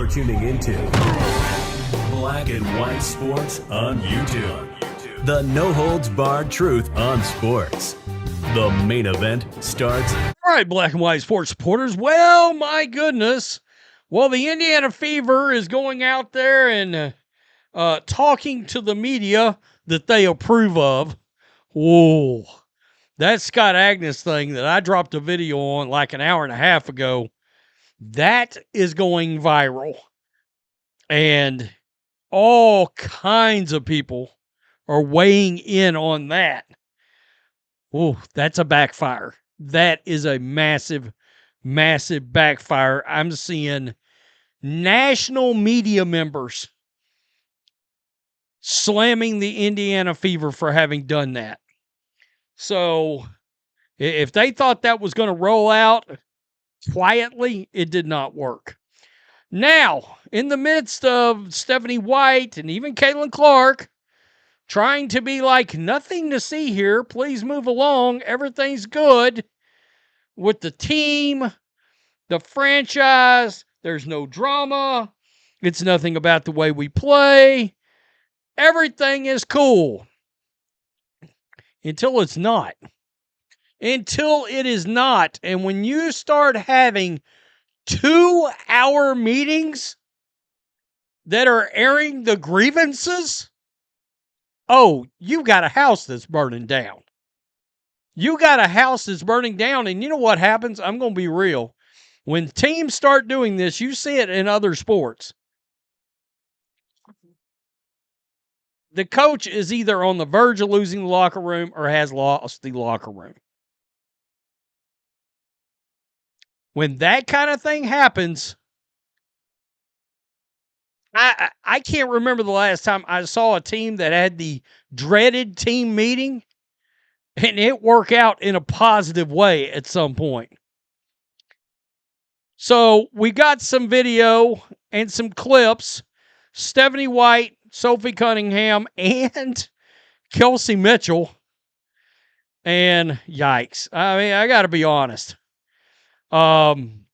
You're tuning into Black and White Sports on YouTube. The no-holds-barred truth on sports. The main event starts. All right, Black and White Sports supporters. Well, my goodness. Well, the Indiana Fever is going out there and talking to the media that they approve of. Whoa. That Scott Agnes thing that I dropped a video on like an hour and a half ago, that is going viral. And all kinds of people are weighing in on that. Oh, that's a backfire. That is a massive, massive backfire. I'm seeing national media members slamming the Indiana Fever for having done that. So if they thought that was going to roll out quietly, it did not work. Now, in the midst of Stephanie White and even Caitlin Clark trying to be like, nothing to see here, please move along, everything's good with the team, the franchise, there's no drama, it's nothing about the way we play, everything is cool. Until it's not. Until it is not. And when you start having 2-hour meetings that are airing the grievances, oh, you got a house that's burning down. You got a house that's burning down, and you know what happens? I'm going to be real. When teams start doing this, you see it in other sports. The coach is either on the verge of losing the locker room or has lost the locker room. When that kind of thing happens, I can't remember the last time I saw a team that had the dreaded team meeting and it work out in a positive way at some point. So we got some video and some clips. Stephanie White, Sophie Cunningham, and Kelsey Mitchell. And yikes. I mean, I got to be honest. And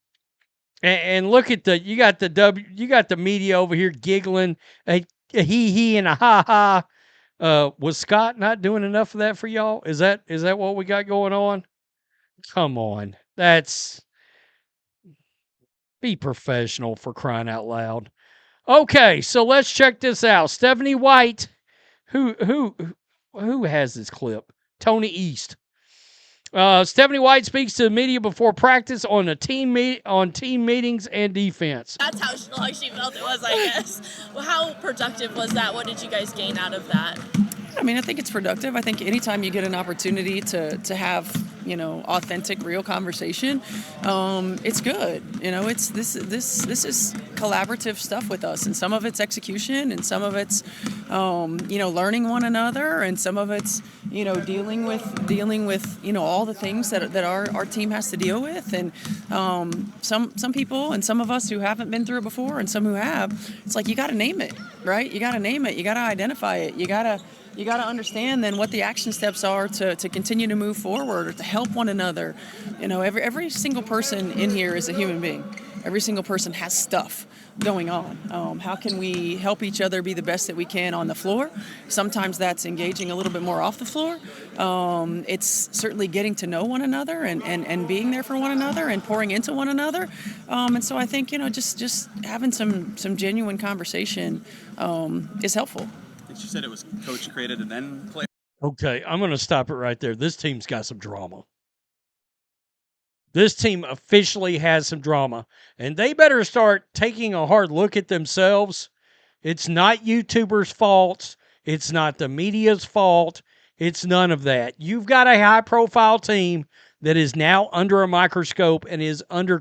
look at you got the media over here giggling, a he and a ha ha. Was Scott not doing enough of that for y'all? Is that what we got going on? Come on. Be professional, for crying out loud. Okay, so let's check this out. Stephanie White, who has this clip? Tony East. Stephanie White speaks to the media before practice on team meetings and defense. That's how she felt it was, I guess. Well, how productive was that? What did you guys gain out of that? I mean, I think it's productive. I think anytime you get an opportunity to have, authentic, real conversation, it's good. This is collaborative stuff with us, and some of it's execution, and some of it's, learning one another, and some of it's, dealing with, all the things that our team has to deal with, and some people and some of us who haven't been through it before, and some who have, it's like you got to name it, right? You got to name it. You got to identify it. You got to understand then what the action steps are to continue to move forward or to help one another. Every single person in here is a human being. Every single person has stuff going on. How can we help each other be the best that we can on the floor? Sometimes that's engaging a little bit more off the floor. It's certainly getting to know one another and being there for one another and pouring into one another. And so I think, just having some genuine conversation is helpful. She said it was coach created and then play. Okay, I'm going to stop it right there. This team's got some drama. This team officially has some drama, and they better start taking a hard look at themselves. It's not YouTubers' fault. It's not the media's fault. It's none of that. You've got a high-profile team that is now under a microscope and is under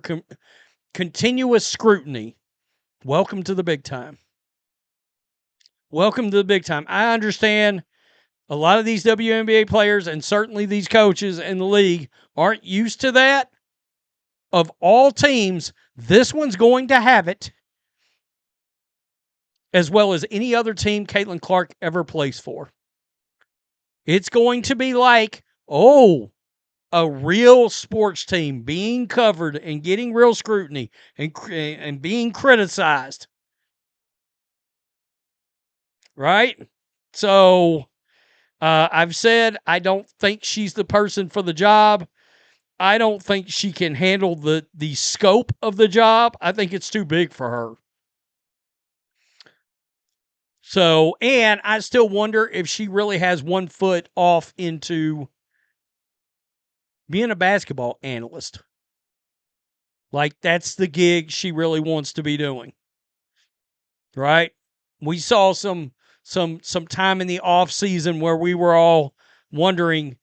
continuous scrutiny. Welcome to the big time. Welcome to the big time. I understand a lot of these WNBA players and certainly these coaches in the league aren't used to that. Of all teams, this one's going to have it, as well as any other team Caitlin Clark ever plays for. It's going to be like, oh, a real sports team being covered and getting real scrutiny and being criticized. Right? So I've said I don't think she's the person for the job. I don't think she can handle the scope of the job. I think it's too big for her. So, and I still wonder if she really has one foot off into being a basketball analyst. Like that's the gig she really wants to be doing. Right? We saw some time in the off season where we were all wondering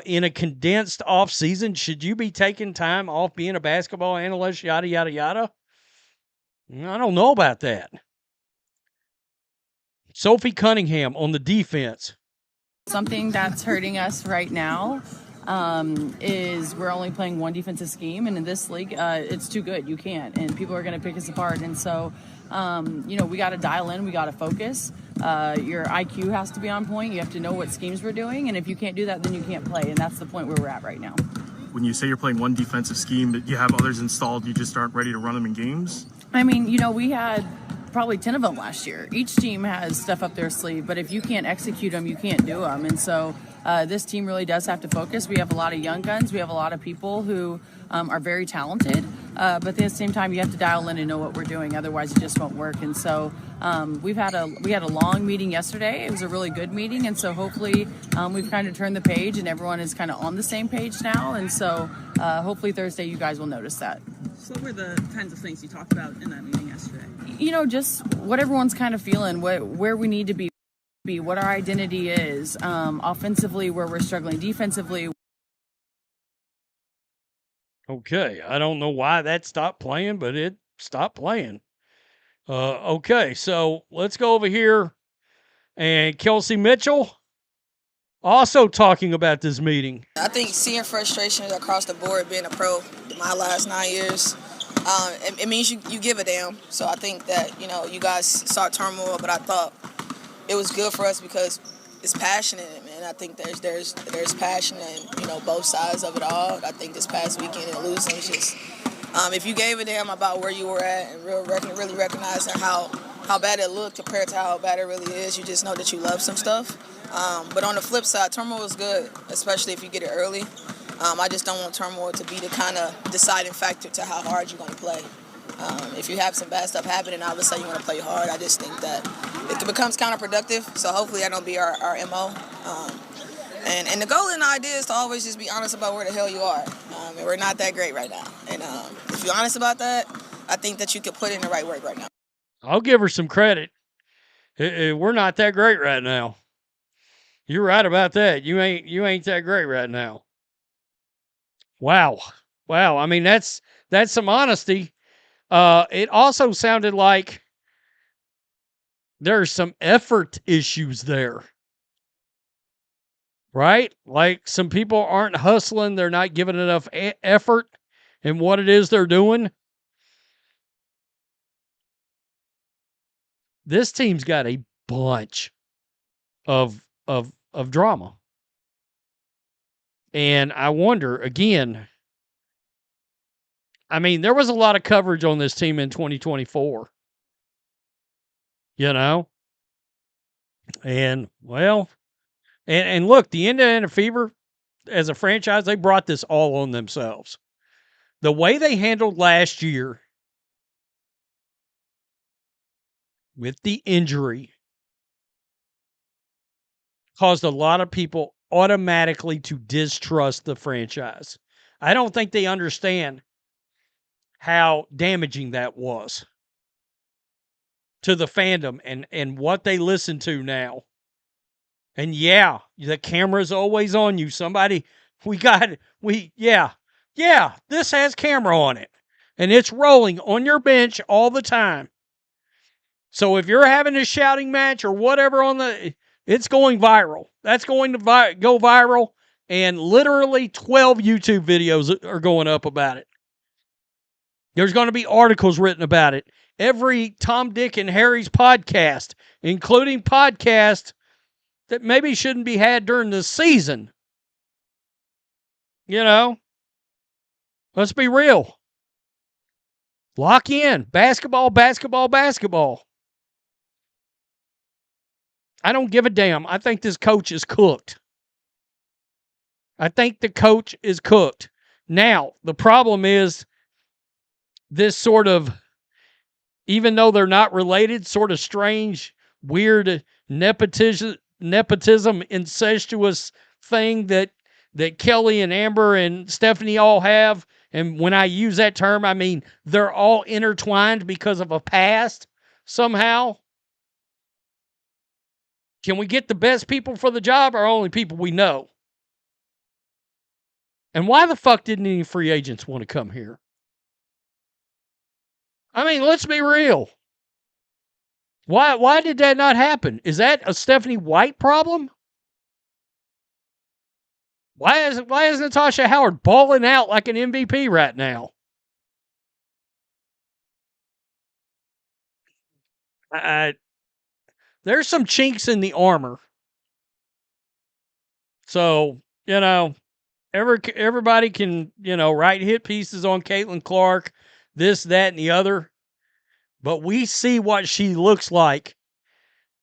in a condensed off season, should you be taking time off being a basketball analyst, yada yada yada? I don't know about that. Sophie Cunningham on the defense. Something that's hurting us right now is we're only playing one defensive scheme, and in this league, it's too good. You can't, and people are going to pick us apart. And so, we got to dial in. We got to focus. Your IQ has to be on point. You have to know what schemes we're doing, and if you can't do that, then you can't play. And that's the point where we're at right now. When you say you're playing one defensive scheme, that you have others installed, you just aren't ready to run them in games? I mean, we had probably 10 of them last year. Each team has stuff up their sleeve, but if you can't execute them, you can't do them. And so this team really does have to focus. We have a lot of young guns. We have a lot of people who are very talented, but at the same time, you have to dial in and know what we're doing. Otherwise, it just won't work. And so we had a long meeting yesterday. It was a really good meeting. And so hopefully we've kind of turned the page and everyone is kind of on the same page now. And so hopefully Thursday, you guys will notice that. So what were the kinds of things you talked about in that meeting yesterday? Just what everyone's kind of feeling, where we need to be, what our identity is, offensively, where we're struggling, defensively. Okay, I don't know why that stopped playing, but it stopped playing. Okay, so let's go over here. And Kelsey Mitchell also talking about this meeting. I think seeing frustration across the board being a pro my last 9 years, it means you give a damn. So I think that, you guys saw Turmoil, but I thought it was good for us because it's passionate, man. I think there's passion in, both sides of it all. I think this past weekend in losing is just, if you gave a damn about where you were at and really recognizing how bad it looked compared to how bad it really is, you just know that you love some stuff. But on the flip side, Turmoil is good, especially if you get it early. I just don't want Turmoil to be the kind of deciding factor to how hard you're going to play. If you have some bad stuff happening, all of a sudden you want to play hard. I just think that it becomes counterproductive. So hopefully that don't be our MO. And the goal and the idea is to always just be honest about where the hell you are. And we're not that great right now. And if you're honest about that, I think that you could put in the right work right now. I'll give her some credit. We're not that great right now. You're right about that. You ain't that great right now. Wow. I mean, that's some honesty. It also sounded like there's some effort issues there. Right? Like some people aren't hustling. They're not giving enough effort in what it is they're doing. This team's got a bunch of drama. And I wonder, again, I mean, there was a lot of coverage on this team in 2024. And, well, and look, the Indiana Fever, as a franchise, they brought this all on themselves. The way they handled last year with the injury caused a lot of people automatically to distrust the franchise. I don't think they understand how damaging that was to the fandom and what they listen to now. And yeah, the camera's always on you. This has camera on it. And it's rolling on your bench all the time. So if you're having a shouting match or whatever it's going viral. That's going to go viral. And literally 12 YouTube videos are going up about it. There's going to be articles written about it. Every Tom, Dick, and Harry's podcast, including podcasts that maybe shouldn't be had during the season, You know, let's be real. Lock in. Basketball, basketball, basketball. I don't give a damn. I think this coach is cooked. I think the coach is cooked. Now, the problem is this sort of, even though they're not related, sort of strange, weird nepotism, incestuous thing that Kelly and Amber and Stephanie all have. And when I use that term, I mean they're all intertwined because of a past somehow. Can we get the best people for the job or only people we know? And why the fuck didn't any free agents want to come here? I mean, let's be real. Why did that not happen? Is that a Stephanie White problem? Why is Natasha Howard balling out like an MVP right now? There's some chinks in the armor. So, everybody can, write hit pieces on Caitlin Clark, this, that, and the other. But we see what she looks like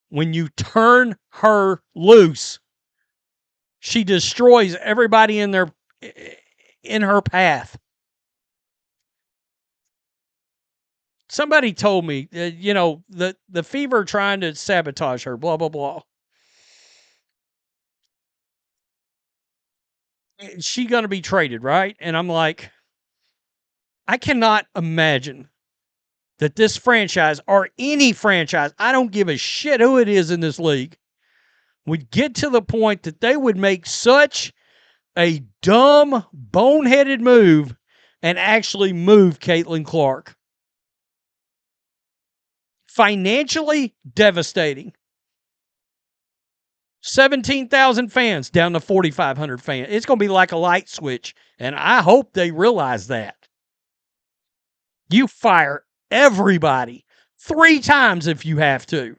when you turn her loose. She destroys everybody in her path. Somebody told me, the Fever trying to sabotage her, blah, blah, blah. Is she going to be traded, right? And I'm like, I cannot imagine that this franchise or any franchise, I don't give a shit who it is in this league, would get to the point that they would make such a dumb, boneheaded move and actually move Caitlin Clark. Financially devastating. 17,000 fans down to 4,500 fans. It's going to be like a light switch, and I hope they realize that. You fire everybody 3 times if you have to.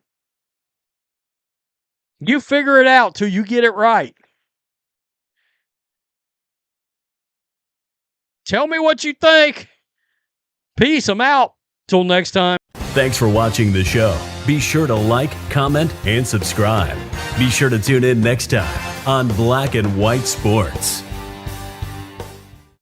You figure it out till you get it right. Tell me what you think. Peace. I'm out. Till next time. Thanks for watching the show. Be sure to like, comment, and subscribe. Be sure to tune in next time on Black and White Sports.